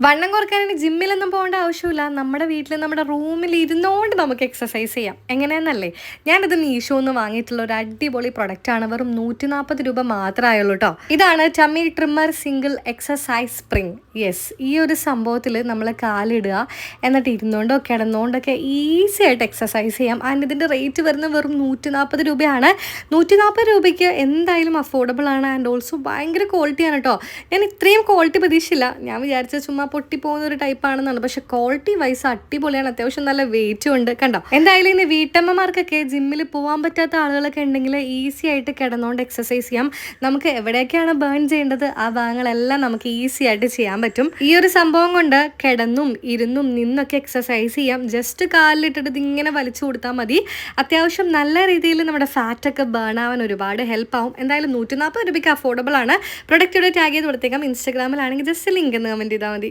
വണ്ണം കുറയ്ക്കാനായിട്ട് ജിമ്മിലൊന്നും പോകേണ്ട ആവശ്യമില്ല. നമ്മുടെ വീട്ടിൽ നമ്മുടെ റൂമിൽ ഇരുന്നുകൊണ്ട് നമുക്ക് എക്സസൈസ് ചെയ്യാം. എങ്ങനെയാണെന്നല്ലേ, ഞാനിത് മീഷോന്ന് വാങ്ങിയിട്ടുള്ള ഒരു അടിപൊളി പ്രൊഡക്റ്റാണ്. വെറും 140 രൂപ മാത്രമായുള്ളൂ കേട്ടോ. ഇതാണ് tummy trimmer single exercise spring. Yes, ഈ ഒരു സംഭവത്തിൽ നമ്മൾ കാലിടുക, എന്നിട്ട് ഇരുന്നുകൊണ്ടോ കിടന്നുകൊണ്ടൊക്കെ ഈസി ആയിട്ട് എക്സസൈസ് ചെയ്യാം. ആൻഡ് ഇതിൻ്റെ റേറ്റ് വരുന്നത് വെറും 140 രൂപയാണ്. 140 രൂപയ്ക്ക് എന്തായാലും അഫോർഡബിൾ ആണ്. ആൻഡ് ഓൾസോ ഭയങ്കര ക്വാളിറ്റിയാണ് കേട്ടോ. ഞാൻ ഇത്രയും ക്വാളിറ്റി പ്രതീക്ഷിച്ചില്ല. ഞാൻ വിചാരിച്ച ചുമ്മാ പൊട്ടിപ്പോകുന്ന ഒരു ടൈപ്പ് ആണെന്നാണ്. പക്ഷെ ക്വാളിറ്റി വൈസ് അടിപൊളിയാണ്. അത്യാവശ്യം നല്ല വെയിറ്റും ഉണ്ട്. കണ്ടോ, എന്തായാലും ഇനി വീട്ടമ്മമാർക്കൊക്കെ ജിമ്മിൽ പോകാൻ പറ്റാത്ത ആളുകളൊക്കെ ഉണ്ടെങ്കിൽ ഈസി ആയിട്ട് കിടന്നുകൊണ്ട് എക്സസൈസ് ചെയ്യാം. നമുക്ക് എവിടെയൊക്കെയാണ് ബേൺ ചെയ്യേണ്ടത് ആ ഭാഗങ്ങളെല്ലാം നമുക്ക് ഈസി ആയിട്ട് ചെയ്യാൻ പറ്റും. ഈ ഒരു സംഭവം കൊണ്ട് കിടന്നും ഇരുന്നും നിന്നൊക്കെ എക്സസൈസ് ചെയ്യാം. ജസ്റ്റ് കാലിലിട്ടിട്ട് ഇതിങ്ങനെ വലിച്ചു കൊടുത്താൽ മതി. അത്യാവശ്യം നല്ല രീതിയിൽ നമ്മുടെ ഫാറ്റൊക്കെ ബേൺ ആവാൻ ഒരുപാട് ഹെൽപ്പ് ആവും. എന്തായാലും 140 രൂപയ്ക്ക് അഫോർഡബിൾ ആണ്. പ്രൊഡക്റ്റ് ടാഗ് ചെയ്ത് കൊടുത്തേക്കാം. ഇൻസ്റ്റാഗ്രാമിലാണെങ്കിൽ ജസ്റ്റ് ലിങ്ക് എന്ന് കമൻറ്റ് ചെയ്താൽ മതി.